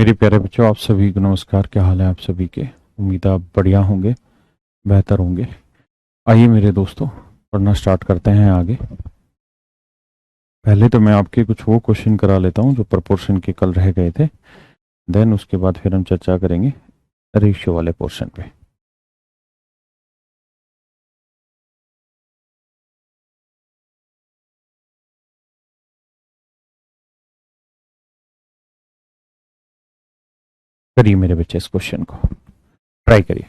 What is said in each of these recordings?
मेरे प्यारे बच्चों, आप सभी को नमस्कार। क्या हाल है आप सभी के? उम्मीद है आप बढ़िया होंगे, बेहतर होंगे। आइए मेरे दोस्तों, पढ़ना स्टार्ट करते हैं आगे। पहले तो मैं आपके कुछ वो क्वेश्चन करा लेता हूँ जो प्रपोर्शन के कल रह गए थे। देन उसके बाद फिर हम चर्चा करेंगे रेशियो वाले पोर्शन पे। करिए मेरे बच्चे, इस क्वेश्चन को ट्राई करिए।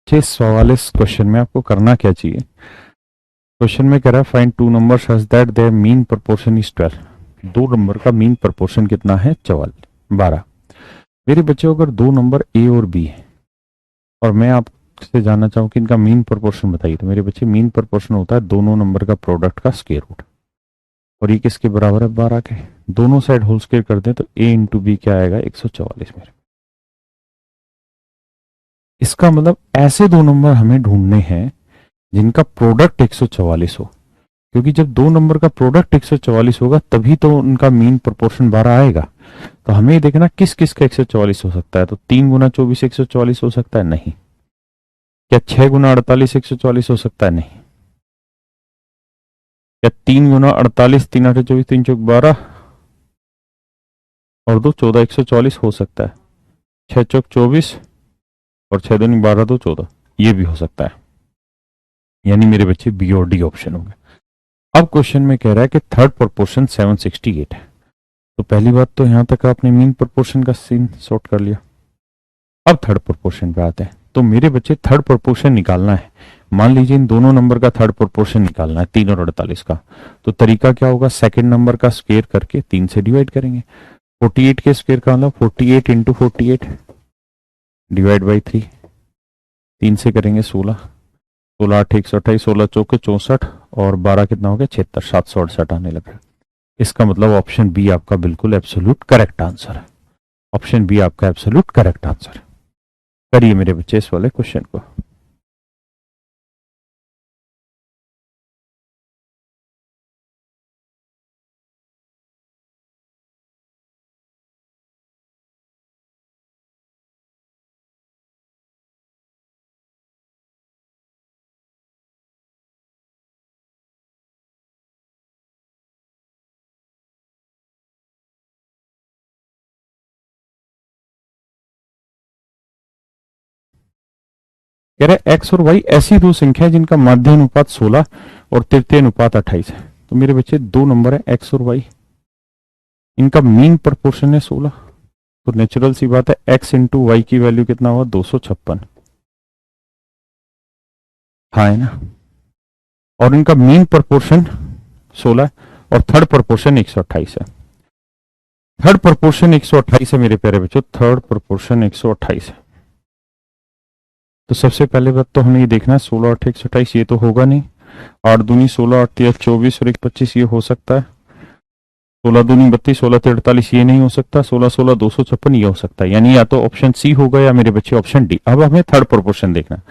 इस सवाल इस क्वेश्चन में आपको करना क्या चाहिए? क्वेश्चन में कह रहा है find two number such that their mean proportion is 12। दो नंबर का मीन प्रोपोर्शन कितना है? 12। मेरे बच्चों, अगर दो नंबर ए और बी है और मैं आपसे जानना चाहूँ कि इनका मीन प्रोपोर्शन बताइए, तो मेरे बच्चे मीन प्रोपोर्शन होता है दोनों नंबर का प्रोडक्ट का स्क्वायर रूट। और ये किसके बराबर है? 12 के। दोनों साइड होल स्क्वायर कर दें तो ए इंटू बी क्या आएगा? 144 मेरे। इसका मतलब ऐसे दो नंबर हमें ढूंढने हैं जिनका प्रोडक्ट 144 हो, क्योंकि जब दो नंबर का प्रोडक्ट 144 होगा तभी तो उनका मीन प्रोपोर्शन 12 आएगा। तो हमें ये देखना किस किस का 144 हो सकता है। तो 3 गुना 24 144 हो सकता है? नहीं। क्या 6 गुना 48 144 हो सकता है? नहीं। क्या 3 गुना 48 3 8 24 3 चौक 12 और 2 14 144 हो सकता है? 6 चौक 24 और 6 दूनी 12 2 14, ये भी हो सकता है। यानी मेरे बच्चे बी और डी ऑप्शन होंगे। अब क्वेश्चन में कह रहा है कि थर्ड प्रोपोर्शन 768 है। तो पहली बात तो यहां तक आपने मीन प्रोपोर्शन का सीन सॉर्ट कर लिया। अब थर्ड प्रोपोर्शन पे आते हैं। तो मेरे बच्चे थर्ड प्रोपोर्शन निकालना है। मान लीजिए इन दोनों नंबर का थर्ड प्रोपोर्शन निकालना है, 3 और 48 का। तो तरीका क्या होगा? सेकंड नंबर का स्क्वायर करके 3 से डिवाइड करेंगे। 48 के स्क्वायर का मतलब 48 इंटू 48 डिवाइड बाई 3। 3 से करेंगे 16। 16 8 128, 16 चौके 64 और 12 कितना हो गया? 76। 768 आने लगा। इसका मतलब ऑप्शन बी आपका बिल्कुल एब्सोल्यूट करेक्ट आंसर है। ऑप्शन बी आपका एब्सोल्यूट करेक्ट आंसर है। करिए मेरे बच्चे इस वाले क्वेश्चन को। कह रहे एक्स और वाई ऐसी दो संख्या है जिनका माध्य अनुपात 16 और तृतीय अनुपात 28 है। तो मेरे बच्चे दो नंबर है एक्स और वाई, इनका मीन प्रोपोर्शन है 16। तो नेचुरल सी बात है एक्स इंटू वाई की वैल्यू कितना हुआ? 256। हाँ है ना? और इनका मीन प्रोपोर्शन 16 है और थर्ड प्रोपोर्शन 128 है। थर्ड प्रोपोर्शन 128 है मेरे प्यारे बच्चों, थर्ड प्रोपोर्शन 128 है। तो सबसे पहले बात तो हमें ये देखना है 16 8 128 ये तो होगा नहीं। 8 दूनी 16 8 24 और 1 25 ये हो सकता है। 16 दूनी 32 16 48 ये नहीं हो सकता। 16 16 256 ये हो सकता है। यानी या तो ऑप्शन सी होगा या मेरे बच्चे ऑप्शन डी। अब हमें थर्ड प्रोपोर्शन देखना है।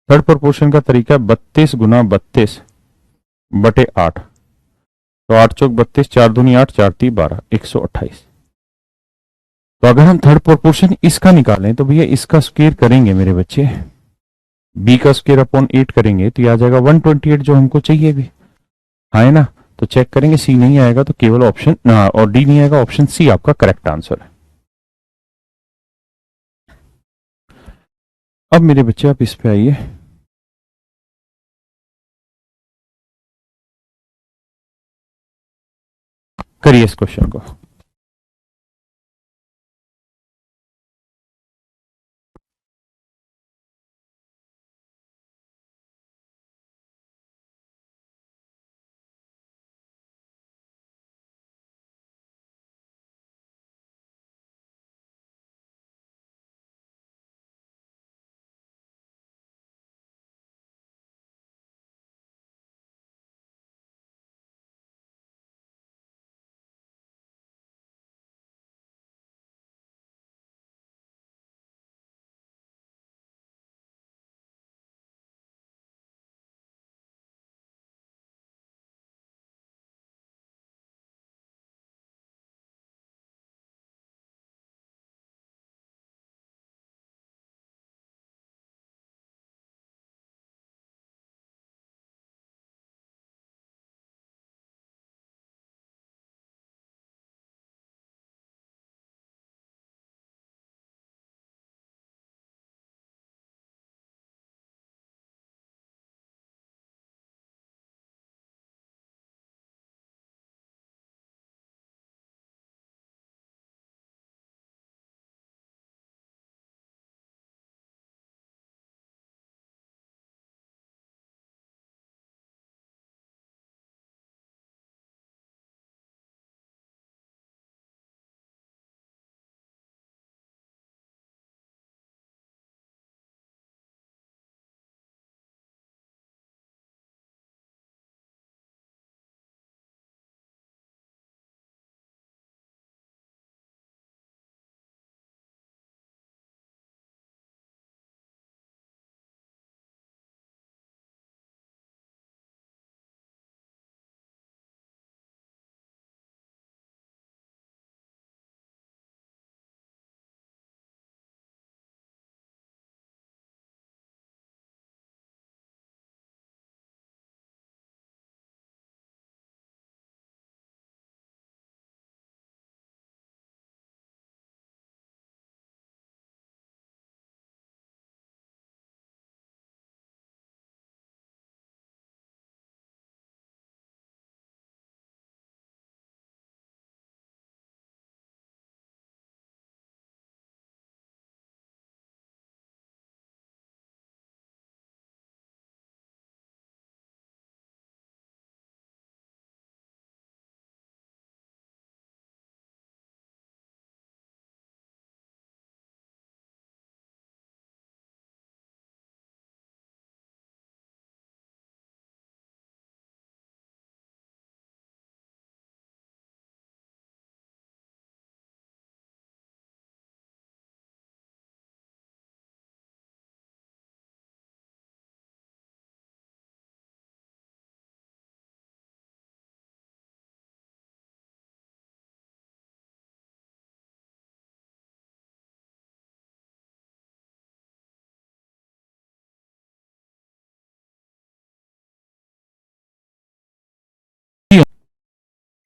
थर्ड प्रोपोर्शन का तरीका 32 गुना 32 बटे 8। तो 8 चौक 32, 4 दूनी 8 4 ती 12, 128। तो अगर हम थर्ड प्रोपोर्शन इसका निकालें तो भैया इसका स्क्वायर करेंगे मेरे बच्चे, बी का स्क्वायर अपॉन 8 करेंगे तो ये आ जाएगा 128 जो हमको चाहिए भी। हाँ है ना? तो चेक करेंगे, सी नहीं आएगा तो केवल ऑप्शन और डी नहीं आएगा, ऑप्शन सी आपका करेक्ट आंसर है। अब मेरे बच्चे आप इस पे आइए। करिए इस क्वेश्चन को।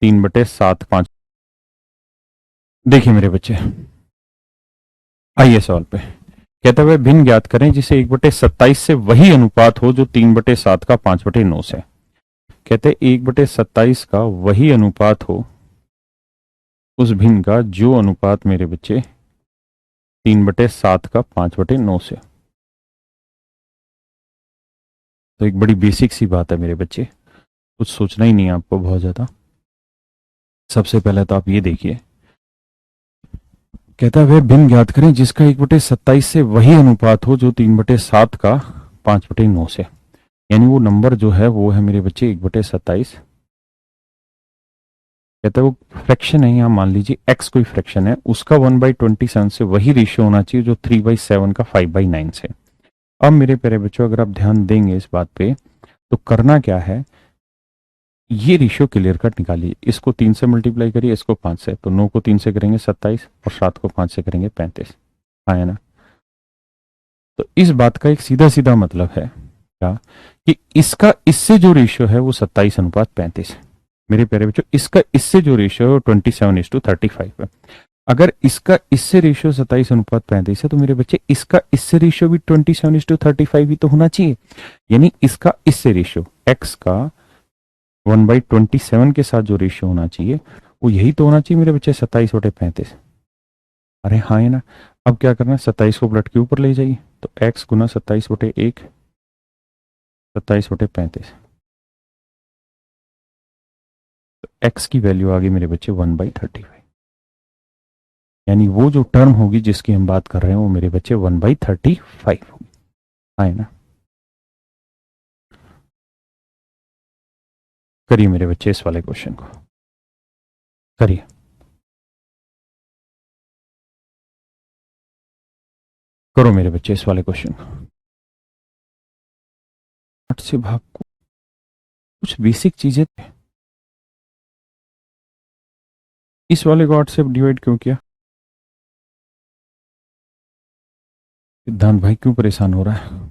3/7 5। देखिए मेरे बच्चे, आइए सवाल पे। कहता है भिन्न ज्ञात करें जिसे 1/27 से वही अनुपात हो जो 3/7 का 5/9 से। कहते हैं 1/27 का वही अनुपात हो उस भिन्न का जो अनुपात मेरे बच्चे 3/7 का 5/9 से। तो एक बड़ी बेसिक सी बात है मेरे बच्चे, कुछ सोचना ही नहीं है आपको बहुत ज्यादा। सबसे पहले तो आप ये देखिए, कहता है वह भिन्न ज्ञात करें जिसका 1/27 से वही अनुपात हो जो 3/7 का 5/9 से। यानी वो नंबर जो है वो है मेरे बच्चे 1/27। कहता है वो फ्रैक्शन है, यहाँ मान लीजिए x कोई फ्रैक्शन है, उसका 1/27 से वही रेशियो होना चाहिए जो 3/7 का 5/9 से। अब मेरे प्यारे बच्चों, अगर आप ध्यान देंगे इस बात पे तो करना क्या है, ये रेशियो क्लियर कट निकालिए। इसको 3 से मल्टीप्लाई करिए, इसको 5 से, तो 9 को 3 से करेंगे 27 और 7 को 5 से करेंगे 35। आया ना। तो इस बात का एक सीधा सीधा मतलब है क्या, कि इसका इससे जो रेशियो है वो 27:35 है। मेरे प्यारे बच्चों, इसका इससे जो रेशियो है वो 27:35 है। अगर इसका इससे रेशियो 27:35 है तो मेरे बच्चे इसका इससे रेशियो भी 27:35 ही तो होना चाहिए। यानी इसका इससे रेशियो x का 1/27 के साथ जो रेशियो होना चाहिए वो यही तो होना चाहिए मेरे बच्चे, 27/35। अरे हाँ है ना। अब क्या करना है, 27 को ब्लड के ऊपर ले जाइए, तो x गुना 27/1 27/35। तो x की वैल्यू आ गई मेरे बच्चे 1/35। यानी वो जो टर्म होगी जिसकी हम बात कर रहे हैं वो मेरे बच्चे 1/35 होगी। हाँ है ना। करिए मेरे बच्चे इस वाले क्वेश्चन को करिए। करो मेरे बच्चे इस वाले क्वेश्चन को। 8 से भाग को कुछ बेसिक चीजें थे। इस वाले को 8 से डिवाइड क्यों किया? सिद्धांत भाई क्यों परेशान हो रहा है?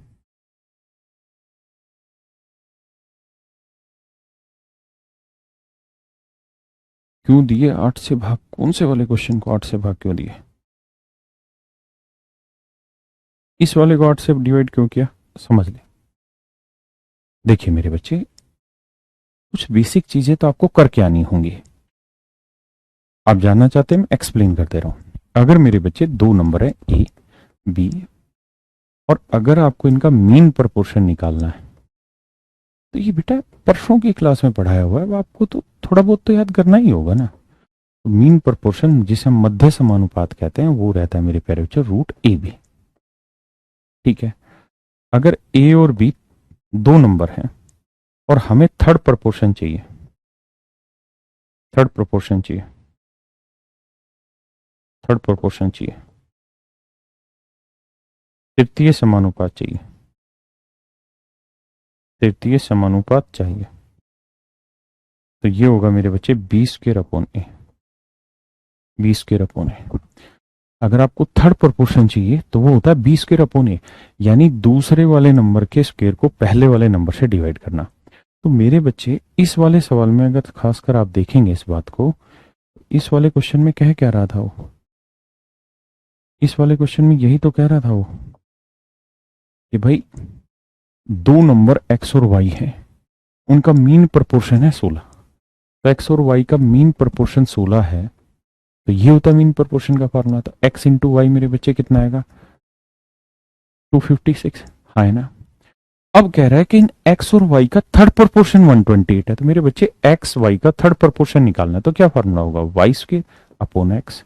क्यों दिए 8 से भाग? कौन से वाले क्वेश्चन को 8 से भाग क्यों दिए? इस वाले को 8 से डिवाइड क्यों किया, समझ ले। देखिए मेरे बच्चे, कुछ बेसिक चीजें तो आपको करके आनी होंगी। आप जानना चाहते हैं, मैं एक्सप्लेन करते रहा हूं। अगर मेरे बच्चे दो नंबर है ए बी, और अगर आपको इनका मीन प्रोपोर्शन निकालना है तो ये बेटा परसों की क्लास में पढ़ाया हुआ है, आपको तो थोड़ा बहुत तो याद करना ही होगा ना। तो मीन प्रोपोर्शन जिसे हम मध्य समानुपात कहते हैं वो रहता है मेरे प्यारे बच्चों √AB। ठीक है। अगर ए और बी दो नंबर हैं और हमें थर्ड प्रोपोर्शन चाहिए, थर्ड प्रोपोर्शन चाहिए, थर्ड प्रोपोर्शन चाहिए, तृतीय समानुपात चाहिए, तृतीय समानुपात चाहिए, तो ये होगा मेरे बच्चे b²/a, b²/a। अगर आपको थर्ड प्रोपोर्शन चाहिए तो वो होता है b²/a, यानी दूसरे वाले नंबर के स्क्वायर को पहले वाले नंबर से डिवाइड करना। तो मेरे बच्चे इस वाले सवाल में अगर खासकर आप देखेंगे इस बात को, इस वाले क्वेश्चन में कह क्या रहा था वो, इस वाले क्वेश्चन में यही तो कह रहा था वो कि भाई दो नंबर x और y है, उनका मीन प्रोपोर्शन है 16। तो x और y का मीन प्रोपोर्शन 16 है, तो ये होता है मीन प्रोपोर्शन का फार्मूला। तो x इंटू वाई मेरे बच्चे कितना आएगा, 256। हाँ है ना। अब कह रहा है कि इन x और y का थर्ड प्रोपोर्शन 128 है, तो मेरे बच्चे x y का थर्ड प्रोपोर्शन निकालना है, तो क्या फार्मूला होगा, y²/x।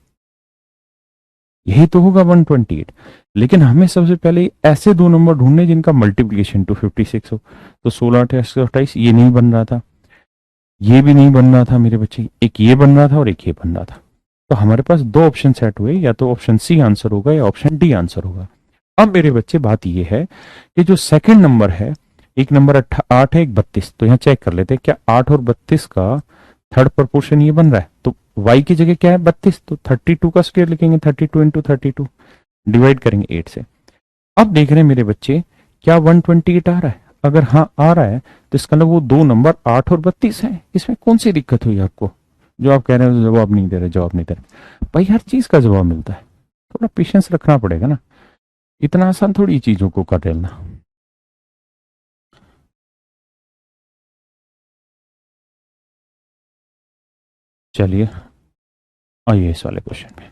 यही तो होगा 128। लेकिन हमें सबसे पहले ऐसे दो नंबर ढूंढने जिनका मल्टीप्लीकेशन 256 हो। तो 16 8 128 ये नहीं बन रहा था, ये भी नहीं बन रहा था मेरे बच्चे, एक ये बन रहा था और एक ये बन रहा था। तो हमारे पास दो ऑप्शन सेट हुए, या तो ऑप्शन सी आंसर होगा या ऑप्शन डी आंसर होगा। अब मेरे बच्चे बात ये है कि जो सेकंड नंबर है, एक नंबर 8 है, एक 32, तो यहाँ चेक कर लेते हैं क्या 8 और 32 का थर्ड प्रोपोर्शन ये बन रहा है। तो y की जगह क्या है 32, तो 32 का स्क्वायर लिखेंगे, 32 इंटू 32 डिवाइड करेंगे 8 से। अब देख रहे हैं मेरे बच्चे क्या 128 आ रहा है, अगर हाँ आ रहा है तो इसका मतलब वो दो नंबर 8 और 32 है। इसमें कौन सी दिक्कत हुई आपको, जो आप कह रहे हैं जवाब नहीं दे रहे, जवाब नहीं दे रहे। भाई हर चीज का जवाब मिलता है, थोड़ा पेशेंस रखना पड़ेगा ना, इतना आसान थोड़ी चीजों को कर लेना। चलिए आइए इस वाले क्वेश्चन में।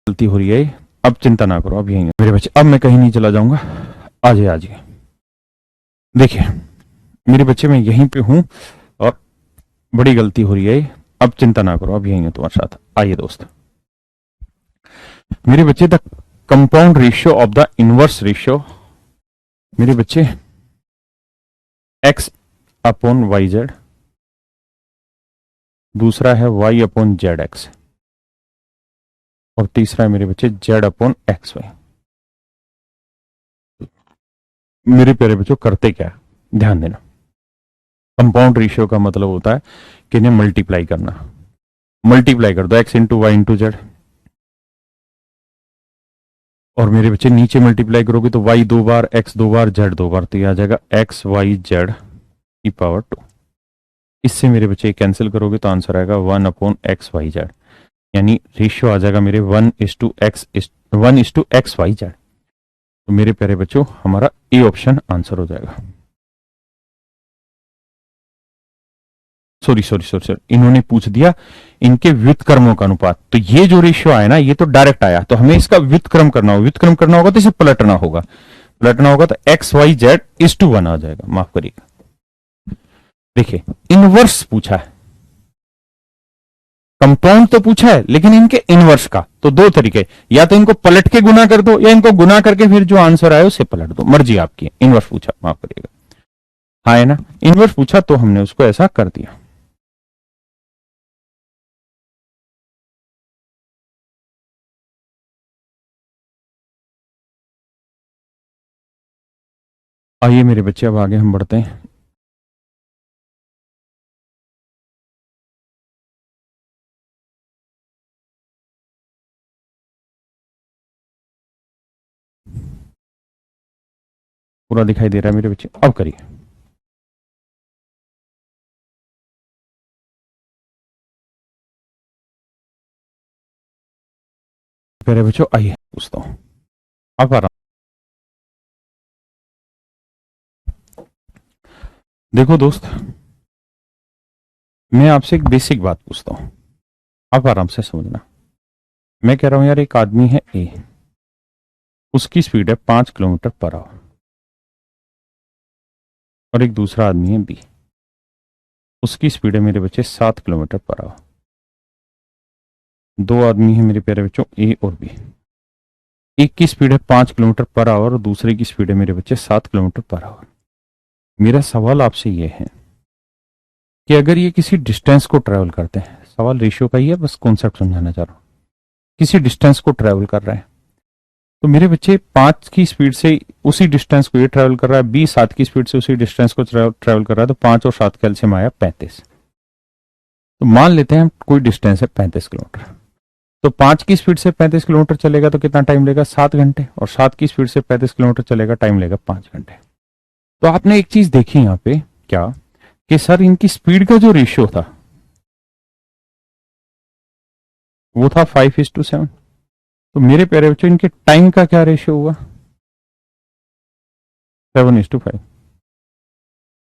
गलती हो रही है, अब चिंता ना करो, अब यही है मेरे बच्चे, अब मैं कहीं नहीं चला जाऊंगा। आ जाइए देखिए मेरे बच्चे, मैं यहीं पे हूं और बड़ी गलती हो रही है, अब चिंता ना करो, अब यही है तुम्हारे साथ। आइए दोस्त मेरे बच्चे, the compound ratio of the inverse ratio मेरे बच्चे x अपॉन वाई जेड, दूसरा है y अपॉन जेड एक्स, और तीसरा है मेरे बच्चे z अपॉन एक्स वाई। मेरे प्यारे बच्चों करते क्या है ध्यान देना। कंपाउंड रेशियो का मतलब होता है कि इन्हें मल्टीप्लाई करना, मल्टीप्लाई कर दो x into y into z, और मेरे बच्चे नीचे मल्टीप्लाई करोगे तो y 2 बार, x 2 बार, z 2 बार, तो ये आ जाएगा x y z की पावर 2। इससे मेरे बच्चे कैंसिल करोगे तो आंसर आएगा 1 अपॉन एक्स वाई जेड, यानी रेशियो आ जाएगा मेरे 1:x वाई जेड। तो मेरे प्यारे बच्चों हमारा ए ऑप्शन आंसर हो जाएगा। सॉरी, इन्होंने पूछ दिया इनके व्युत्क्रमों का अनुपात, तो ये जो रेशियो आया ना ये तो डायरेक्ट आया, तो हमें इसका व्युत्क्रम करना होगा, व्युत्क्रम करना होगा तो इसे पलटना होगा, पलटना होगा तो x y z is to 1 आ जाएगा। माफ करिएगा, देखिए इनवर्स पूछा है, कंपाउंड तो पूछा है लेकिन इनके इनवर्स का, तो दो तरीके, या तो इनको पलट के गुना कर दो या इनको गुना करके फिर जो आंसर आए उसे पलट दो, मर्जी आपकी। इनवर्स पूछा, माफ करिएगा, हाँ है ना, इनवर्स पूछा तो हमने उसको ऐसा कर दिया। आइए मेरे बच्चे अब आगे हम बढ़ते हैं। पूरा दिखाई दे रहा है मेरे बच्चे, अब करिए। मेरे बच्चों आइए पूछता हूं, अब आराम। देखो दोस्त, मैं आपसे एक बेसिक बात पूछता हूं, आप आराम से समझना। मैं कह रहा हूं यार एक आदमी है ए, उसकी स्पीड है 5 किलोमीटर पर आवर, और एक दूसरा आदमी है बी, उसकी स्पीड है मेरे बच्चे 7 किलोमीटर पर आवर। दो आदमी है मेरे प्यारे बच्चों ए और बी, एक की स्पीड है 5 किलोमीटर पर आवर और दूसरे की स्पीड है मेरे बच्चे 7 किलोमीटर पर आवर। मेरा सवाल आपसे यह है कि अगर ये किसी डिस्टेंस को ट्रेवल करते हैं, सवाल रेशियो का ही है, बस कॉन्सेप्ट समझाना चाह रहा हूं, किसी डिस्टेंस को ट्रेवल कर रहे हैं, तो मेरे बच्चे 5 की स्पीड से उसी डिस्टेंस को ये ट्रेवल कर रहा है, बी 7 की स्पीड से उसी डिस्टेंस को ट्रेवल कर रहा है, तो 5 और 7 कैलसियम आया 35। तो मान लेते हैं हम कोई डिस्टेंस है 35 किलोमीटर, तो 5 की स्पीड से 35 किलोमीटर चलेगा तो कितना टाइम लेगा, 7 घंटे, और 7 की स्पीड से 35 किलोमीटर चलेगा, टाइम लेगा 5 घंटे। तो आपने एक चीज देखी यहां पे क्या, कि सर इनकी स्पीड का जो रेशियो था वो था 5:7। तो मेरे प्यारे बच्चों इनके टाइम का क्या रेशियो हुआ, 7:5।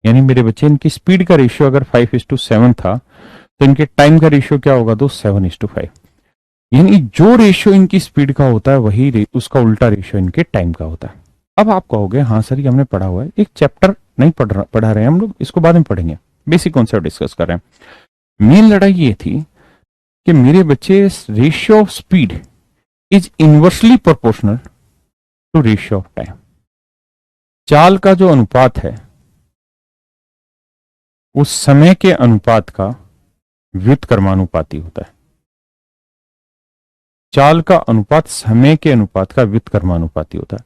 यानी मेरे बच्चे इनकी स्पीड का रेशियो अगर 5:7 था तो इनके टाइम का रेशियो क्या होगा, तो 7:5। यानी जो रेशियो इनकी स्पीड का होता है वही उसका उल्टा रेशियो इनके टाइम का होता है। अब आप कहोगे हाँ सर ये हमने पढ़ा हुआ है, एक चैप्टर नहीं पढ़ा रहे हैं हम लोग, इसको बाद में पढ़ेंगे, बेसिक कॉन्सेप्ट डिस्कस कर रहे हैं। मेन लड़ाई ये थी कि मेरे बच्चे ratio of speed is inversely proportional to ratio of time. चाल का जो अनुपात है उस समय के अनुपात का व्युत्क्रमानुपाती होता है। चाल का अनुपात समय के अनुपात का व्युत्क्रमानुपाती होता है।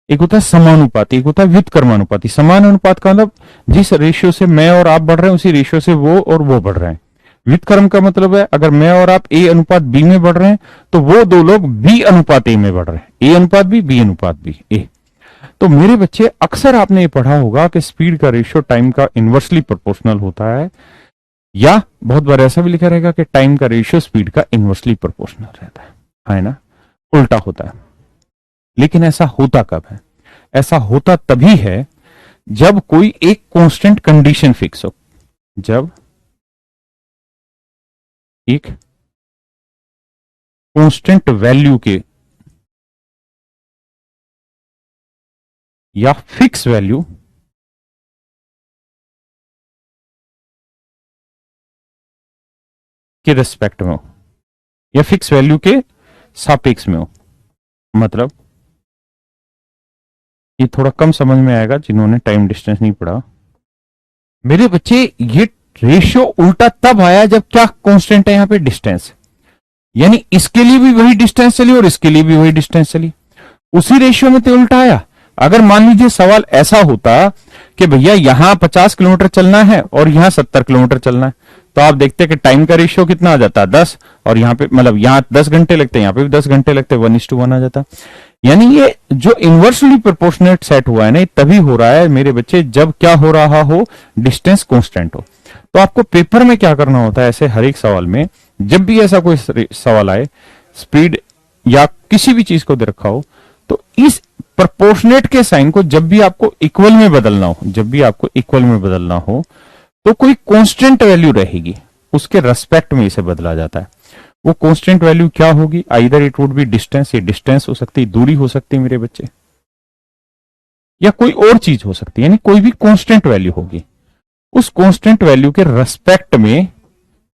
एक होता है समानुपाती, एक होता है व्युत्क्रमानुपाती। समान अनुपात का मतलब जिस रेशियो से मैं और आप बढ़ रहे हैं उसी रेशियो से वो और वो बढ़ रहे हैं। व्युत्क्रम का मतलब है अगर मैं और आप ए अनुपात बी में बढ़ रहे हैं तो वो दो लोग बी अनुपात ए में बढ़ रहे हैं, ए अनुपात बी अनुपात बी ए। तो मेरे बच्चे अक्सर आपने ये पढ़ा होगा कि स्पीड का रेशियो टाइम का इनवर्सली प्रोपोर्शनल होता है, या बहुत बार ऐसा भी लिखा रहेगा कि टाइम का रेशियो स्पीड का इनवर्सली प्रोपोर्शनल रहता है ना, उल्टा होता है। लेकिन ऐसा होता कब है? ऐसा होता तभी है जब कोई एक कांस्टेंट कंडीशन फिक्स हो, जब एक कांस्टेंट वैल्यू के या फिक्स वैल्यू के रिस्पेक्ट में हो या फिक्स वैल्यू के सापेक्ष में हो। मतलब ये थोड़ा कम समझ में आएगा जिन्होंने टाइम डिस्टेंस नहीं पढ़ा। मेरे बच्चे ये रेशियो उल्टा तब आया जब क्या कांस्टेंट है यहां पे? डिस्टेंस। यानी इसके लिए भी वही डिस्टेंस चली और इसके लिए भी वही डिस्टेंस चली, उसी रेशियो में तो उल्टा आया। अगर मान लीजिए सवाल ऐसा होता कि भैया यहां 50 किलोमीटर चलना है और यहां 70 किलोमीटर चलना है, तो आप देखते हैं कि टाइम का रेशियो कितना आ जाता है? 10। और यहां पे मतलब यहां 10 घंटे लगते हैं, यहां पे भी 10 घंटे लगते हैं, 1:1 आ जाता। यानी ये जो इनवर्सली प्रोपोर्शनेट सेट हुआ है ना, तभी हो रहा है मेरे बच्चे जब क्या हो रहा हो? डिस्टेंस कांस्टेंट हो। तो आपको पेपर में क्या करना होता है ऐसे हर एक सवाल में, जब भी ऐसा कोई सवाल आए स्पीड या किसी भी चीज को दे रखा हो, तो इस प्रोपोर्शनेट के साइन को जब भी आपको इक्वल में बदलना हो, जब भी आपको इक्वल में बदलना हो तो कोई कांस्टेंट वैल्यू रहेगी, उसके रेस्पेक्ट में इसे बदला जाता है। वो कांस्टेंट वैल्यू क्या होगी? Either it would be distance, ये डिस्टेंस हो सकती है, दूरी हो सकती है मेरे बच्चे, या कोई और चीज हो सकती है, यानी कोई भी कांस्टेंट वैल्यू होगी। उस कांस्टेंट वैल्यू के रेस्पेक्ट में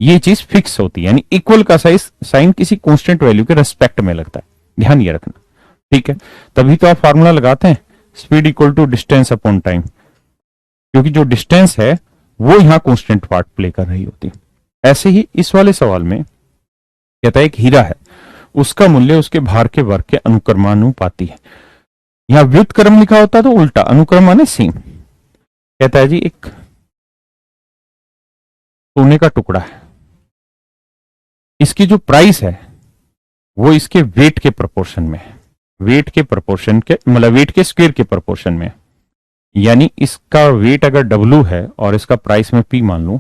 ये चीज फिक्स होती है, यानी इक्वल का साइन किसी कांस्टेंट वैल्यू के रेस्पेक्ट में लगता है। ध्यान ये रखना, ठीक है? तभी तो आप फार्मूला लगाते हैं speed equal to distance upon time, क्योंकि जो डिस्टेंस है वो यहां कांस्टेंट पार्ट प्ले कर रही होती है। ऐसे ही इस वाले सवाल में कहता है एक हीरा है, उसका मूल्य उसके भार के वर्ग के अनुक्रमानुपाती है। यहां व्युत्क्रम लिखा होता है तो उल्टा, अनुक्रम माने सेम। कहता है जी एक सोने का टुकड़ा है, इसकी जो प्राइस है वो इसके वेट के प्रोपोर्शन में है, वेट के प्रोपोर्शन के मतलब वेट के स्क्वायर के प्रोपोर्शन में। यानी इसका वेट अगर W है और इसका प्राइस में P मान लूं,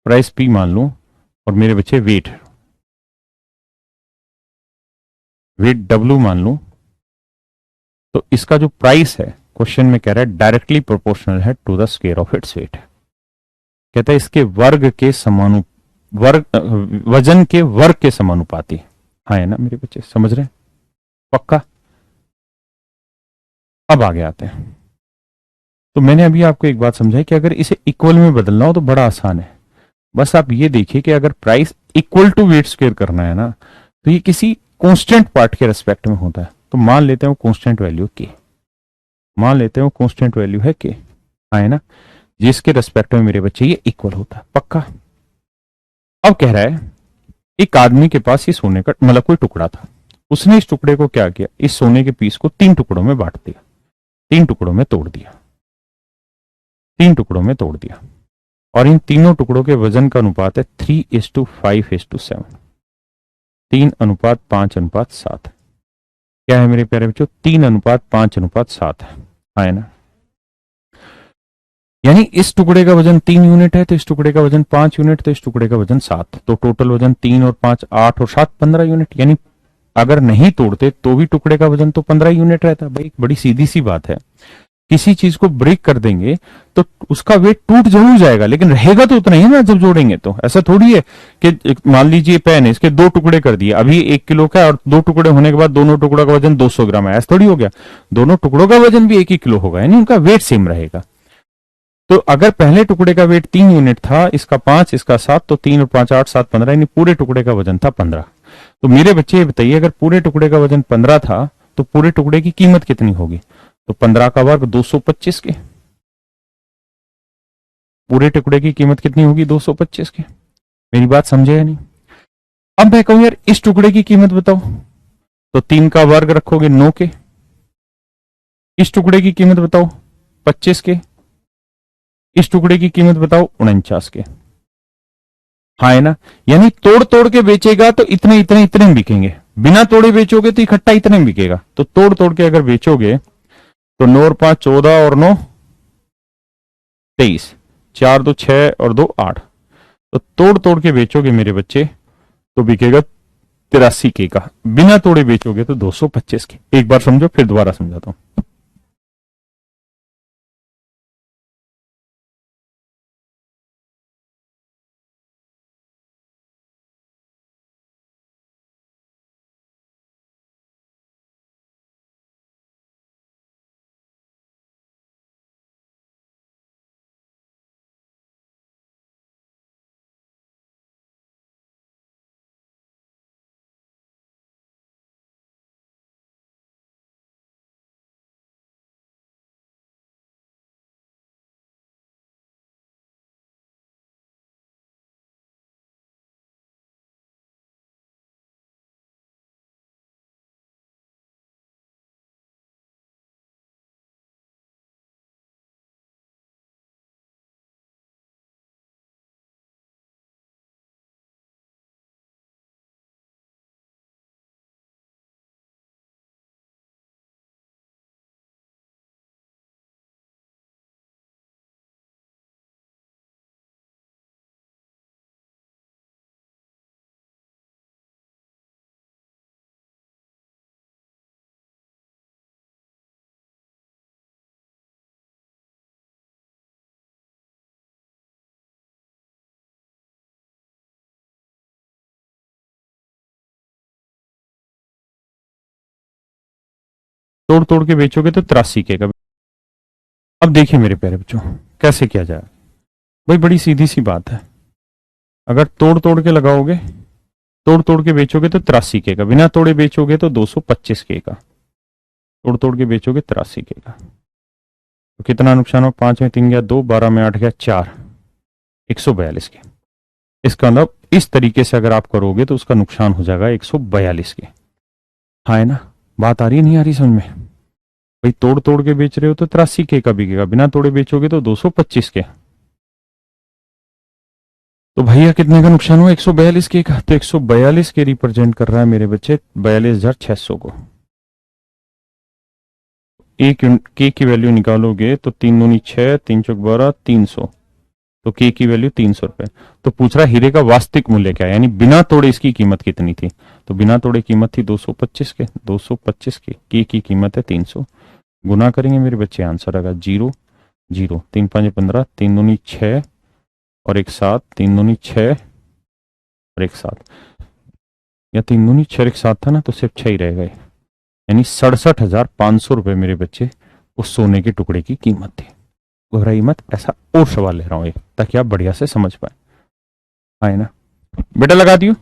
प्राइस P मान लूं, और मेरे बच्चे वेट W मान लूं, तो इसका जो प्राइस है क्वेश्चन में कह रहा है डायरेक्टली प्रोपोर्शनल है to the square of its weight. कहता है इसके वर्ग के वजन के वर्ग के समानुपाती। हाँ है ना मेरे बच्चे, समझ रहे हैं? पक्का? अब आगे आते हैं। तो मैंने अभी आपको एक बात समझाई कि अगर इसे इक्वल में बदलना हो तो बड़ा आसान है। बस आप ये देखिए कि अगर price equal to weight square करना है ना, तो ये किसी कांस्टेंट पार्ट के रेस्पेक्ट में होता है। तो मान लेते हैं वो कांस्टेंट वैल्यू के, मान लेते हैं वो कांस्टेंट वैल्यू है के, हाँ है ना, जिसके रेस्पेक्ट में मेरे बच्चे ये इक्वल होता है। पक्का? अब कह रहा है एक आदमी के पास ये सोने का मतलब कोई टुकड़ा था, उसने इस टुकड़े को क्या किया? इस सोने के पीस को 3 टुकड़ों में बांट दिया, 3 टुकड़ों में तोड़ दिया, 3 टुकड़ों में तोड़ दिया, और इन तीनों टुकड़ों के वजन का अनुपात है 3:5:7, 3:5:7। क्या है मेरे प्यारे बच्चों? 3:5:7 है, हाँ ना। यानी इस टुकड़े का वजन 3 यूनिट है तो इस टुकड़े का वजन 5 यूनिट, तो इस टुकड़े का वजन 7, तो टोटल वजन 3 और 5 8 और 7 15 यूनिट। यानी अगर नहीं तोड़ते तो भी टुकड़े का वजन तो 15 यूनिट रहता है। भाई बड़ी सीधी सी बात है, किसी चीज को ब्रेक कर देंगे तो उसका वेट टूट जरूर जाएगा, लेकिन रहेगा तो उतना ही ना जब जोड़ेंगे। तो ऐसा थोड़ी है कि मान लीजिए पेन है, इसके 2 टुकड़े कर दिए, अभी 1 किलो का और 2 टुकड़े होने के बाद दोनों टुकड़ों का वजन 200 ग्राम है, ऐसा थोड़ी हो गया। दोनों टुकड़ों का वजन भी 1 ही किलो होगा, यानी उनका वेट सेम रहेगा। तो अगर पहले टुकड़े का वेट 3 यूनिट था, इसका 5, इसका 7, तो 3 और 5 8, 7 15, यानी पूरे टुकड़े का वजन था 15। तो मेरे बच्चे ये बताइए, अगर पूरे टुकड़े का वजन 15 था तो पूरे टुकड़े की कीमत कितनी होगी? तो 15 का वर्ग 225 के, पूरे टुकड़े की कीमत कितनी होगी? 225 के। मेरी बात समझे या नहीं? अब मैं कहूं यार इस टुकड़े की कीमत बताओ, तो 3 का वर्ग रखोगे 9 के। इस टुकड़े की कीमत बताओ 25 के। इस टुकड़े की कीमत बताओ 49 के। हाँ है ना? यानी तोड़ तोड़ के बेचेगा तो इतने इतने इतने में बिकेंगे, बिना तोड़े बेचोगे तो इकट्ठा इतने में बिकेगा। तो तोड़ तोड़ के अगर बेचोगे तो 9 और 5 14 और 9 23, 4 2 6 और 2 8। तो तोड़ तोड़ के बेचोगे मेरे बच्चे तो बिकेगा 83 के का, बिना तोड़े बेचोगे तो 225 के। एक बार समझो फिर दोबारा समझाता हूं। तोड़ तोड़ के बेचोगे तो 83 के का। अब देखिए मेरे प्यारे बच्चों, कैसे किया जाए। भाई बड़ी सीधी सी बात है, अगर तोड़ तोड़ के लगाओगे, तोड़ तोड़ के बेचोगे तो 83 के का, बिना तोड़े बेचोगे तो 225 के का। तोड़ तोड़ के बेचोगे 83 के का, तो कितना नुकसान हो? 5 में 3 गया 2, 12 में 8 गया 4, 142 के। इसका मतलब इस तरीके से अगर आप करोगे तो उसका नुकसान हो जाएगा 142 के। हाँ है ना? बात आ रही है नहीं आ रही समझ में? भाई तोड़ तोड़ के बेच रहे हो तो 83 के का बिकेगा, बिना तोड़े बेचोगे तो 225 के। तो भैया कितने का नुकसान हुआ? 142 के का। तो 142 के रिप्रेजेंट कर रहा है मेरे बच्चे 42,600 को। एक के की वैल्यू निकालोगे तो 3 दूनी 6, 3 चौक 12, 300। तो के की वैल्यू 300 रुपए। तो पूछ रहा हीरे का वास्तविक मूल्य क्या है, यानी बिना तोड़े इसकी कीमत कितनी थी? तो बिना तोड़े कीमत थी 225 के। 225 के की कीमत है 300। गुना करेंगे मेरे बच्चे, आंसर आएगा 0 0। 3 5 15, 3 दूनी 6 और एक 7, 3 दूनी 6 और एक 7, या 3 दूनी 6 और एक 7 था ना, तो सिर्फ 6 ही रह गए। यानी 67,500 रुपए मेरे बच्चे उस सोने के टुकड़े की कीमत थी। घबराइए मत, ऐसा और सवाल ले रहा हूं एक, ताकि आप बढ़िया से समझ पाए। हाँ है ना? बेटा लगा दियो।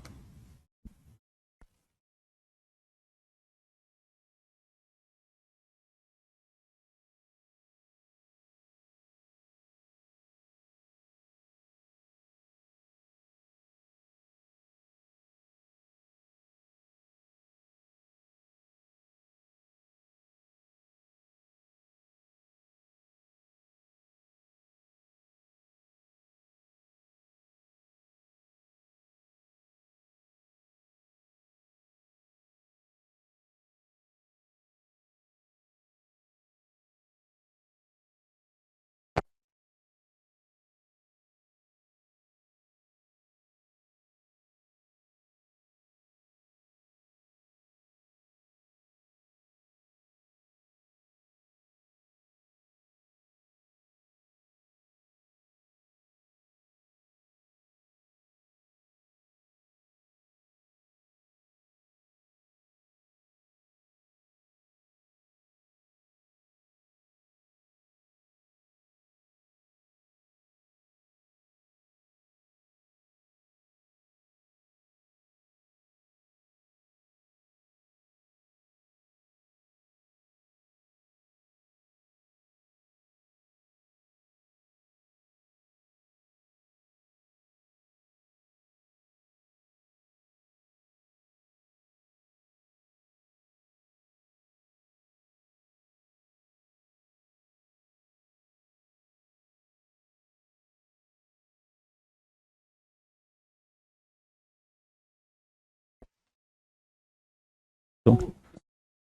तो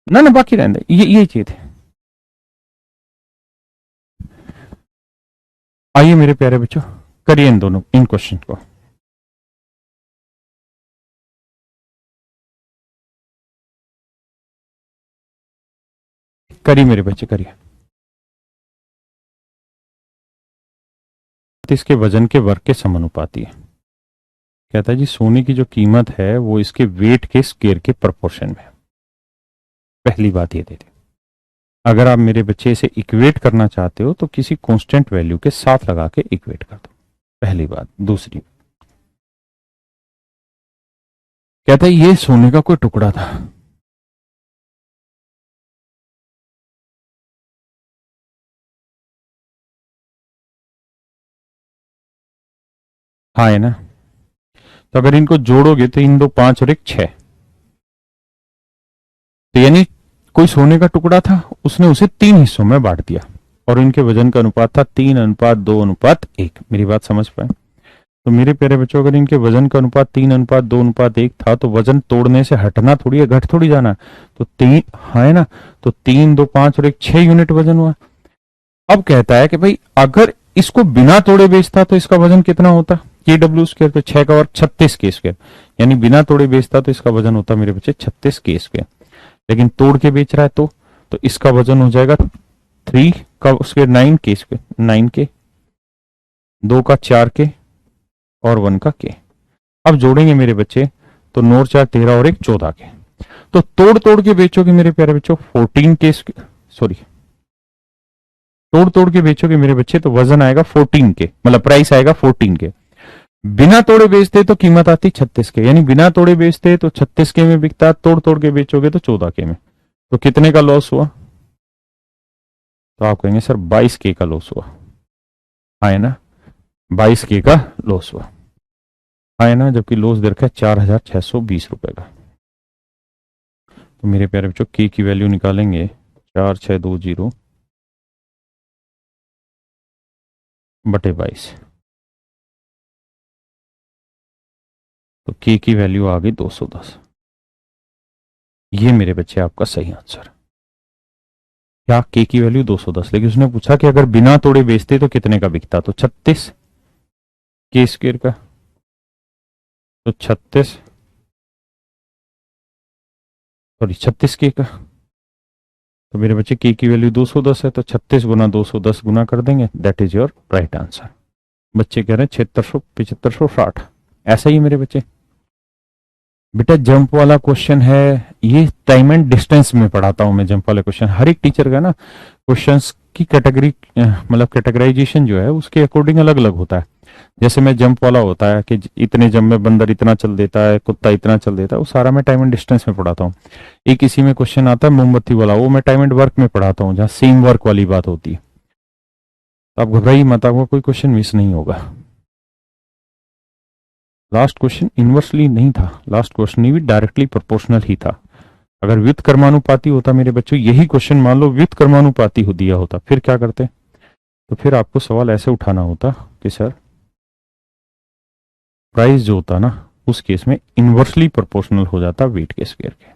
ना ना बाकी रहने दे, ये चीज है। आइए मेरे प्यारे बच्चों, करिए इन दोनों इन क्वेश्चन को। करिए मेरे बच्चे करिए। इसके वजन के वर्ग के समानुपाती है। कहता है जी सोने की जो कीमत है वो इसके वेट के स्क्वायर के प्रोपोर्शन में है। पहली बात ये दे दी। अगर आप मेरे बच्चे इसे इक्वेट करना चाहते हो तो किसी कांस्टेंट वैल्यू के साथ लगा के इक्वेट कर दो, पहली बात। दूसरी, कहता है ये सोने का कोई टुकड़ा था, हाँ है ना। तो अगर इनको जोड़ोगे तो इन दो 5 और एक 6, तो यानी कोई सोने का टुकड़ा था, उसने उसे 3 हिस्सों में बांट दिया और इनके वजन का अनुपात था 3:2:1। मेरी बात समझ पाए? तो मेरे प्यारे बच्चों, अगर इनके वजन का अनुपात 3:2:1 था तो वजन तोड़ने से हटना थोड़ी है, घट थोड़ी जाना। तो 3, हाँ है ना। तो 3, 2, 5 और एक 6 यूनिट वजन हुआ। अब कहता है कि भाई अगर इसको बिना तोड़े बेचता तो इसका वजन कितना होता, के डब्ल्यू स्क्वायर, तो 6 का और 36 के स्क्वायर, यानी बिना तोड़े बेचता तो इसका वजन होता मेरे बच्चे 36 के स्क्वायर। लेकिन तोड़ के बेच रहा है तो इसका वजन हो जाएगा 3 का स्क्वायर 9 के स्क्वायर, 9 के, 2 का 4 के और 1 का के। अब जोड़ेंगे मेरे बच्चे तो 9 4 13 और एक 14 के। तो तोड़ तोड़ के बेचोगे मेरे प्यारे बच्चों 14 के, सॉरी, तोड़ तोड़ के बेचोगे मेरे बच्चे तो वजन आएगा 14 के, मतलब प्राइस आएगा 14 के। बिना तोड़े बेचते तो कीमत आती 36 के, यानी बिना तोड़े बेचते तो 36 के में बिकता, तोड़ तोड़ के बेचोगे तो 14 के में। तो कितने का लॉस हुआ? तो आप कहेंगे सर 22 के का लॉस हुआ, हाँ है ना, 22 के का लॉस हुआ, हाँ है ना, जबकि लॉस दे रखा है 4,620 रुपए का। तो मेरे प्यारे बच्चों के की वैल्यू निकालेंगे 4620 बटे 22, तो के की वैल्यू आ गई 210। ये मेरे बच्चे आपका सही आंसर। क्या के की वैल्यू 210, लेकिन उसने पूछा कि अगर बिना तोड़े बेचते तो कितने का बिकता, तो 36 के स्क्वायर का, तो 36 के का। तो मेरे बच्चे के की वैल्यू 210 है, तो 36 गुना 210 गुना कर देंगे, that is your right answer. बच्चे कह रहे हैं 7600 7560, ऐसा ही मेरे बच्चे। बेटा जंप वाला क्वेश्चन है, ये टाइम एंड डिस्टेंस में पढ़ाता हूं मैं। जंप वाले क्वेश्चन हर एक टीचर का ना क्वेश्चंस की कैटेगरी, मतलब कैटेगराइजेशन जो है उसके अकॉर्डिंग अलग अलग होता है। जैसे मैं जंप वाला होता है कि इतने जंप में बंदर इतना चल देता है, कुत्ता इतना चल देता है, वो सारा मैं टाइम एंड डिस्टेंस में पढ़ाता हूँ। एक इसी में क्वेश्चन आता है मोमबत्ती वाला, वो मैं टाइम एंड वर्क में पढ़ाता हूँ, जहाँ सेम वर्क वाली बात होती है। तो आप घबराइए मत, आपको कोई क्वेश्चन मिस नहीं होगा। लास्ट क्वेश्चन इनवर्सली नहीं था, लास्ट क्वेश्चन भी डायरेक्टली प्रोपोर्शनल ही था। अगर व्युत कर्मानुपाती होता मेरे बच्चों, यही क्वेश्चन मान लो व्युत कर्मानुपाती हो दिया होता, फिर क्या करते? तो फिर आपको सवाल ऐसे उठाना होता कि सर प्राइस जो होता ना उस केस में इनवर्सली प्रोपोर्शनल हो जाता वेट के स्क्वायर के।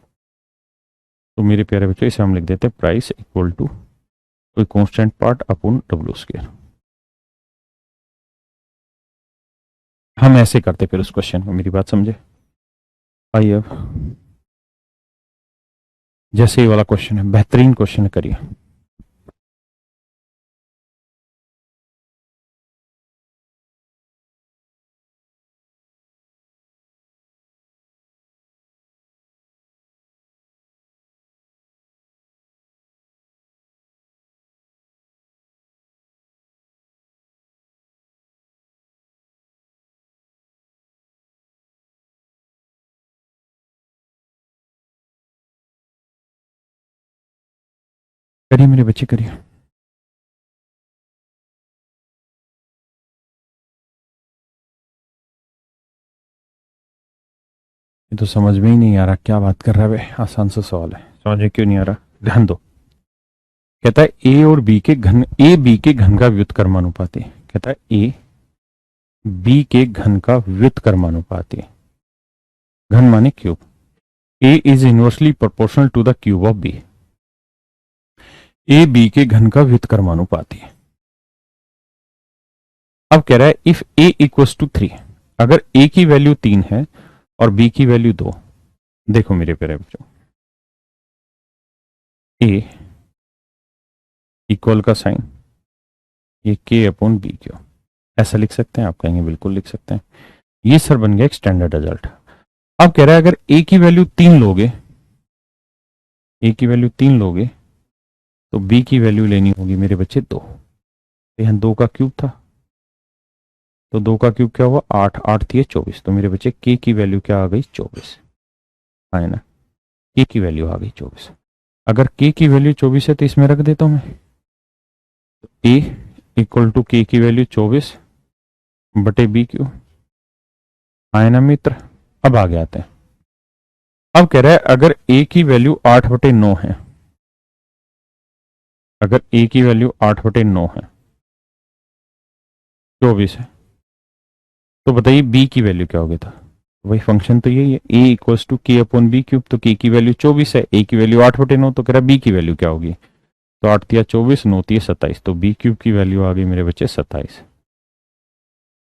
तो मेरे प्यारे बच्चों इसे हम लिख देते हैं प्राइस इक्वल टू कोई constant part upon W square. हम ऐसे करते फिर उस क्वेश्चन को, मेरी बात समझे? आइए अब जैसे ये वाला क्वेश्चन है, बेहतरीन क्वेश्चन करिए। करिए मेरे बच्चे करिए। ये तो समझ में ही नहीं आ रहा क्या बात कर रहा है। आसान सा सवाल है, समझ में क्यों नहीं आ रहा? ध्यान दो। कहता है ए और बी के घन, ए बी के घन का व्युत्क्रमानुपाती। कहता है ए बी के घन का व्युत्क्रमानुपाती, घन माने cube. A is inversely proportional to the cube of B. A B के घन का व्युत्क्रमानुपाती है। अब कह रहा है इफ ए इक्वल्स टू 3, अगर ए की वैल्यू 3 है और बी की वैल्यू 2, देखो मेरे प्यारे बच्चों, ए इक्वल का साइन ये के अपॉन बी क्यू, ऐसा लिख सकते हैं? आप कहेंगे बिल्कुल लिख सकते हैं। ये सर बन गया एक स्टैंडर्ड रिजल्ट। अब कह रहा है अगर ए की वैल्यू 3 लोगे, ए की वैल्यू 3 लोगे तो बी की वैल्यू लेनी होगी मेरे बच्चे 2। तो यहाँ 2 का क्यूब था, तो 2 का क्यूब क्या हुआ 8, 8 थी 24, तो मेरे बच्चे के की वैल्यू क्या आ गई 24, है ना? के की वैल्यू आ गई 24। अगर के की वैल्यू 24 है तो इसमें रख देता हूं मैं, ए इक्वल टू के की वैल्यू 24 बटे बी क्यू, आए ना मित्र? अब आगे आते हैं। अब कह रहा है अगर ए की वैल्यू 8 बटे 9 है, अगर ए की वैल्यू 8 बटे 9 है, 24 है, तो बताइए बी की वैल्यू क्या होगी? था वही फंक्शन तो यही है, ए इक्वल्स टू के अपॉन बी क्यूब। तो के की वैल्यू 24 है, ए की वैल्यू 8 बटे 9, तो कह रहा बी की वैल्यू क्या होगी? तो 8 तिया 24, 9 तिया 27, तो बी क्यूब की वैल्यू आ गई मेरे बच्चे 27।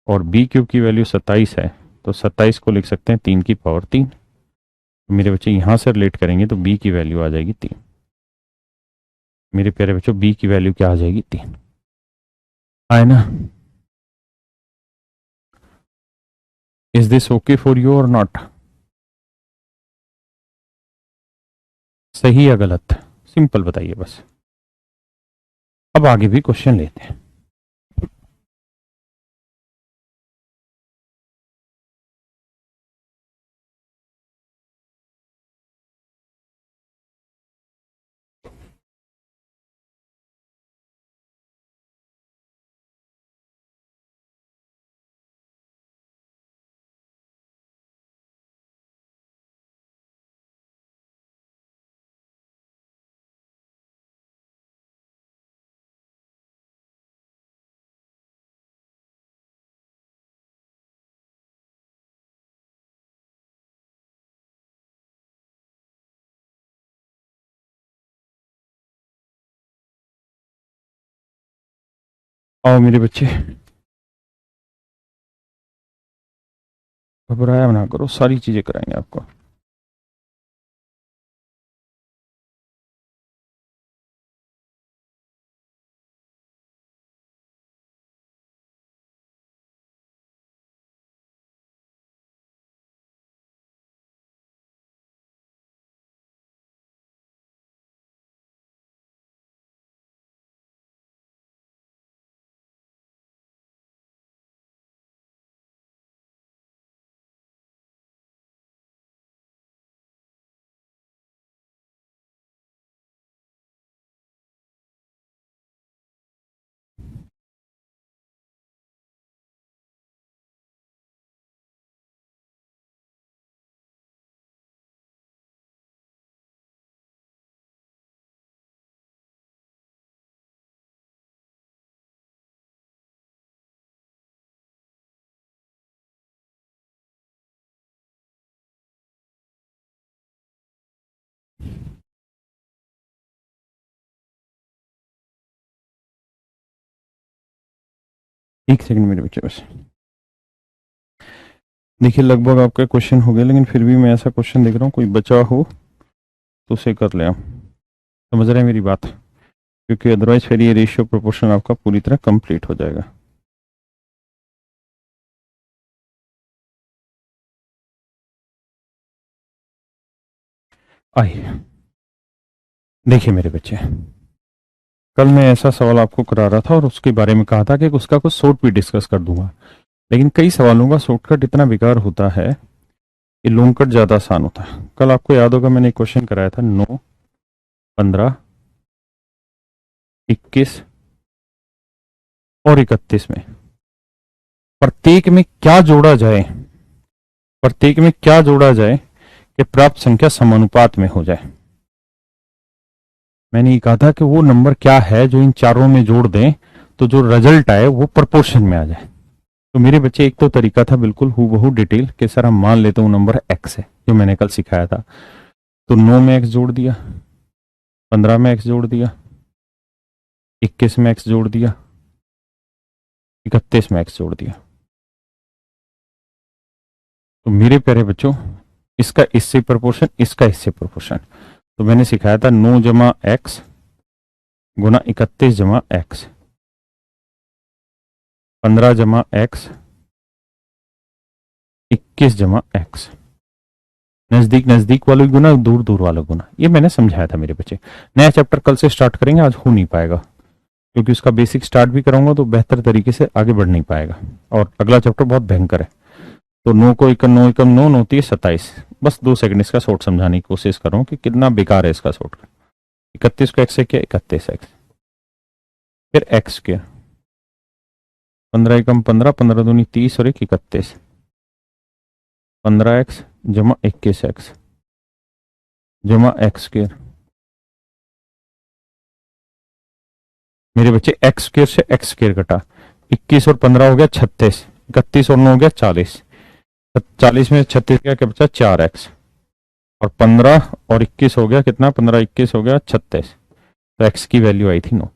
और बी क्यूब की वैल्यू 27 है, तो 27 को लिख सकते हैं 3 की पावर 3। तो मेरे बच्चे यहां से रिलेट करेंगे तो बी की वैल्यू आ जाएगी 3। मेरे प्यारे बच्चों बी की वैल्यू क्या आ जाएगी 3, आए ना? Is this okay for you और नॉट? सही या गलत? सिंपल बताइए बस। अब आगे भी क्वेश्चन लेते हैं। आओ मेरे बच्चे, घबराया ना करो, सारी चीजें कराएंगे आपको। एक सेकंड मेरे बच्चे बस। देखिए लगभग आपका क्वेश्चन हो गया, लेकिन फिर भी मैं ऐसा क्वेश्चन देख रहा हूँ कोई बचा हो तो उसे कर ले आप। समझ रहे हैं मेरी बात? क्योंकि अदरवाइज फिर ये रेशियो प्रोपोर्शन आपका पूरी तरह कंप्लीट हो जाएगा। आइए देखिए मेरे बच्चे, कल मैं ऐसा सवाल आपको करा रहा था और उसके बारे में कहा था कि उसका कुछ शॉर्ट भी डिस्कस कर दूंगा, लेकिन कई सवालों का शॉर्टकट इतना बेकार होता है कि लॉन्ग कट ज्यादा आसान होता है। कल आपको याद होगा मैंने एक क्वेश्चन कराया था 9, 15, 21 और 31 में प्रत्येक में क्या जोड़ा जाए, प्रत्येक में क्या जोड़ा जाए कि प्राप्त संख्या समानुपात में हो जाए। मैंने ये कहा था कि वो नंबर क्या है जो इन चारों में जोड़ दें तो जो रिजल्ट आए वो प्रोपोर्शन में आ जाए। तो मेरे बच्चे एक तो तरीका था बिल्कुल हूबहू डिटेल कि सर हम मान लेते हूँ नंबर x है जो मैंने कल सिखाया था, तो 9 में x जोड़ दिया, 15 में x जोड़ दिया, 21 में x जोड़ दिया, 31 में x जोड़ दिया। तो मेरे प्यारे बच्चों इसका इससे प्रोपोर्शन, इसका इससे प्रोपोर्शन, तो मैंने सिखाया था 9 जमा एक्स गुना 31 जमा एक्स, 15 जमा एक्स, 21 जमा एक्स, नजदीक नजदीक वालों गुना, दूर दूर वालों गुना। ये मैंने समझाया था मेरे बच्चे। नया चैप्टर कल से स्टार्ट करेंगे, आज हो नहीं पाएगा क्योंकि उसका बेसिक स्टार्ट भी कराऊंगा तो बेहतर तरीके से आगे बढ़ नहीं पाएगा, और अगला चैप्टर बहुत भयंकर है। तो 9 को 1 9 1 9 9 27, बस 2 सेकंड इसका शॉर्ट समझाने की कोशिश करूँ कि कितना बेकार है इसका शॉर्ट। 31 को एक्स से किया, 31 एक्स, फिर एक्स किया, 15 एकम 15, 15 दूनी 30 और 1 31, 15 एक्स जमा 21 एक्स जमा एक्स स्क्वायर। मेरे बच्चे एक्स स्क्वायर से एक्स स्क्वायर कटा, 21 और 15 हो गया 36, 31 और 9 हो गया 40, 40 में 36 क्या बचा 4x, और 15 और 21 हो गया कितना, 15 21 हो गया 36, तो x की वैल्यू आई थी 9।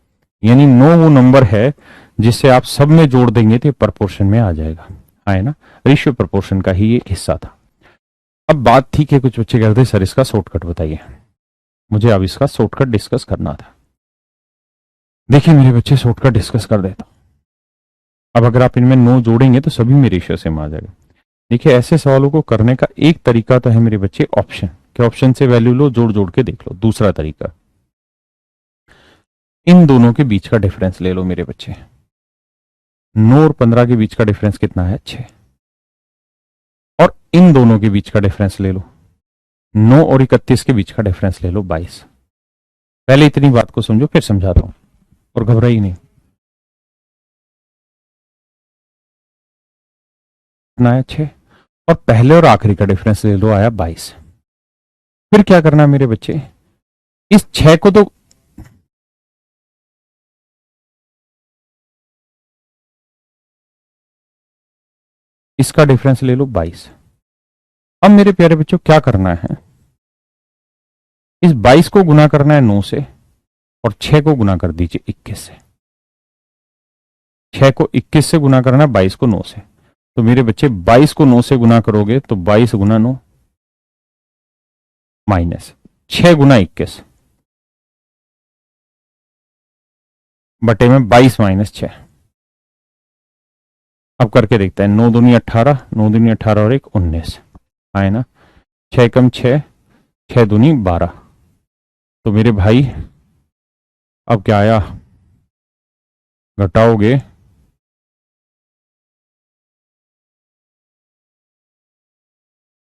यानी 9 वो नंबर है जिससे आप सब में जोड़ देंगे तो प्रोपोर्शन में आ जाएगा, है ना। रेशियो प्रोपोर्शन का ही एक हिस्सा था। अब बात थी कि कुछ बच्चे कहते सर इसका शॉर्टकट बताइए, मुझे अब इसका शॉर्टकट डिस्कस करना था। देखिए मेरे बच्चे शॉर्टकट डिस्कस कर देता हूं। अब अगर आप इनमें 9 जोड़ेंगे तो सभी में रेशियो सेम आ जाएगा। देखिए ऐसे सवालों को करने का एक तरीका तो है मेरे बच्चे ऑप्शन, कि ऑप्शन से वैल्यू लो, जोड़ जोड़ के देख लो। दूसरा तरीका, इन दोनों के बीच का डिफरेंस ले लो मेरे बच्चे। 9 और 15 के बीच का डिफरेंस कितना है 6, और इन दोनों के बीच का डिफरेंस ले लो, 9 और 31 के बीच का डिफरेंस ले लो 22। पहले इतनी बात को समझो फिर समझाता हूं, और घबराई नहीं। कितना है 6, और पहले और आखिरी का डिफरेंस ले लो, आया 22। फिर क्या करना है मेरे बच्चे, इस 6 को तो इसका डिफरेंस ले लो 22। अब मेरे प्यारे बच्चों क्या करना है, इस 22 को गुना करना है 9 से, और 6 को गुना कर दीजिए 21 से। 6 को 21 से गुना करना है, 22 को 9 से। तो मेरे बच्चे 22 को 9 से गुना करोगे तो 22 गुना 9 माइनस 6 गुना 21 बटे में 22 माइनस 6। अब करके देखते हैं, 9 दूनी 18, 9 दूनी 18 और 1 19, आए ना। 6 कम 6, 6 दूनी 12। तो मेरे भाई अब क्या आया, घटाओगे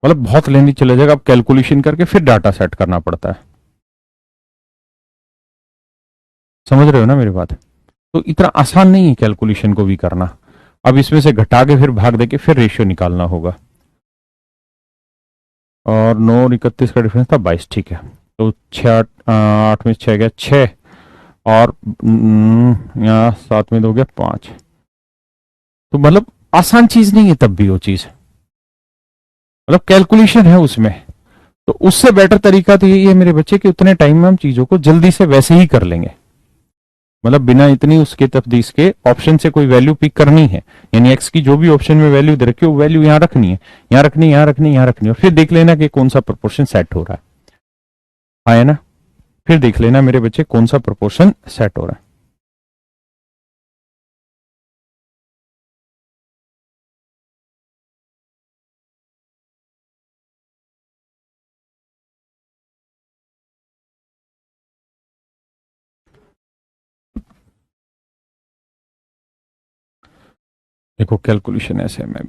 मतलब बहुत लेंदी चले जाएगा। अब कैलकुलेशन करके फिर डाटा सेट करना पड़ता है, समझ रहे हो ना मेरी बात। तो इतना आसान नहीं है कैलकुलेशन को भी करना। अब इसमें से घटा के फिर भाग देके फिर रेशियो निकालना होगा, और 9 और 31 का डिफरेंस था 22, ठीक है। तो 6 8 में 6 गया 6, और यहाँ 7 में 2 गया 5। तो मतलब आसान चीज नहीं है तब भी वो चीज, मतलब कैलकुलेशन है उसमें। तो उससे बेटर तरीका तो यही है मेरे बच्चे कि उतने टाइम में हम चीजों को जल्दी से वैसे ही कर लेंगे, मतलब बिना इतनी उसके तफदीस के ऑप्शन से कोई वैल्यू पिक करनी है, यानी एक्स की जो भी ऑप्शन में वैल्यू दे रखी है वो वैल्यू यहाँ रखनी है, यहाँ रखनी, यहाँ रखनी, यहाँ रखनी, और फिर देख लेना कि कौन सा प्रोपोर्शन सेट हो रहा है ना। फिर देख लेना मेरे बच्चे कौन सा प्रोपोर्शन सेट हो रहा है। देखो कैलकुलेशन ऐसे मैं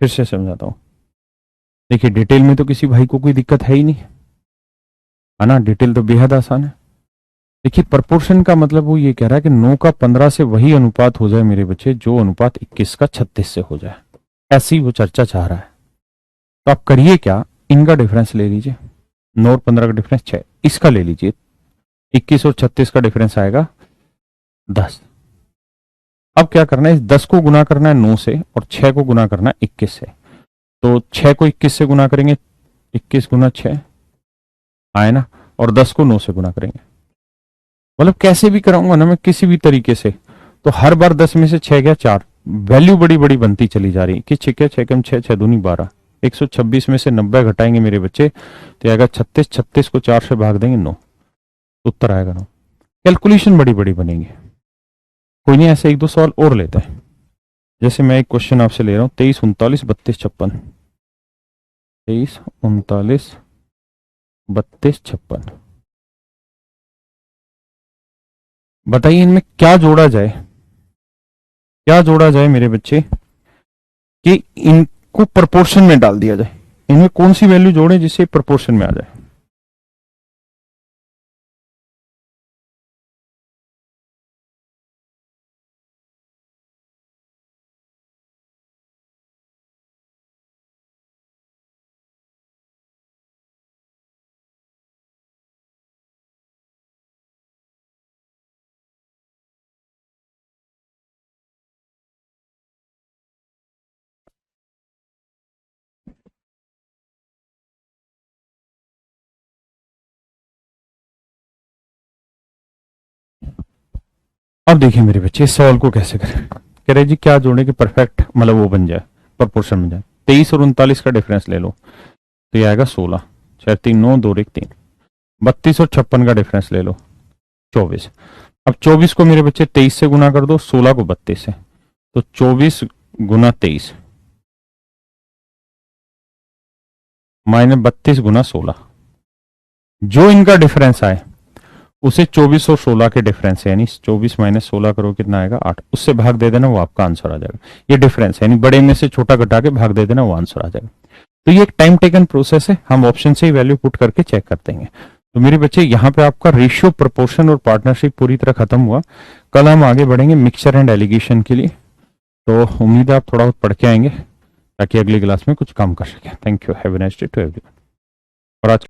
फिर से समझाता हूं। देखिए डिटेल में तो किसी भाई को कोई दिक्कत है ही नहीं, है ना, डिटेल तो बेहद आसान है। देखिए प्रोपोर्शन का मतलब वो ये कह रहा है कि 9 का 15 से वही अनुपात हो जाए मेरे बच्चे जो अनुपात 21 का 36 से हो जाए, ऐसी वो चर्चा चाह रहा है। तो आप करिए क्या, इनका डिफरेंस ले लीजिए, 9 और 15 का डिफरेंस 6, इसका ले लीजिए 21 और 36 का डिफरेंस आएगा 10। अब क्या करना है, इस 10 को गुना करना है 9 से और 6 को गुना करना है 21 से। तो 6 को 21 से गुना करेंगे, 21 गुना 6 आए ना, और 10 को 9 से गुना करेंगे। मतलब कैसे भी कराऊंगा ना मैं, किसी भी तरीके से, तो हर बार 10 में से 6 गया 4, वैल्यू बड़ी बड़ी बनती चली जा रही कि 6 6 कम 6 6 दूनी 12, 126 में से 90 घटाएंगे मेरे बच्चे तो आएगा 36, 36 को 4 से भाग देंगे 9, उत्तर आएगा 9। कैलकुलेशन बड़ी बड़ी बनेगी। कोई नहीं, ऐसे एक दो सवाल और लेते हैं। जैसे मैं एक क्वेश्चन आपसे ले रहा हूं, 23 39 32 56, 23 39 32 56, बताइए इनमें क्या जोड़ा जाए, क्या जोड़ा जाए मेरे बच्चे कि इनको प्रोपोर्शन में डाल दिया जाए। इनमें कौन सी वैल्यू जोड़े जिससे प्रोपोर्शन में आ जाए। अब देखिए मेरे बच्चे इस सवाल को कैसे करें। कह रहे जी क्या जोड़े कि परफेक्ट मतलब वो बन जाए, प्रोपोर्शन बन जाए। 23 और 39 का डिफरेंस ले लो तो ये आएगा 16, 6 3 9 2 1 3। 32 और 56 का डिफरेंस ले लो 24। अब 24 को मेरे बच्चे 23 से गुना कर दो, 16 को 32 से, तो 24 गुना 23 माइनस 32 गुना 16। जो इनका डिफरेंस आए उसे 24 और 16 के डिफरेंस है, यानी 24 माइनस 16 करो कितना आएगा 8, उससे भाग दे देना, वो आपका आंसर आ जाएगा। ये डिफरेंस है, यानी बड़े में से छोटा घटा के भाग दे देना, वो आंसर आ जाएगा। तो ये एक टाइम टेकन प्रोसेस है, हम ऑप्शन से ही वैल्यू पुट करके चेक कर देंगे। तो मेरे बच्चे यहाँ पे आपका रेशियो, प्रोपोर्शन और पार्टनरशिप पूरी तरह खत्म हुआ। कल हम आगे बढ़ेंगे मिक्सचर एंड एलिगेशन के लिए। तो उम्मीद है आप थोड़ा बहुत पढ़ के आएंगे ताकि अगली क्लास में कुछ काम कर सकें। Thank you, have a nice day to everyone. और आज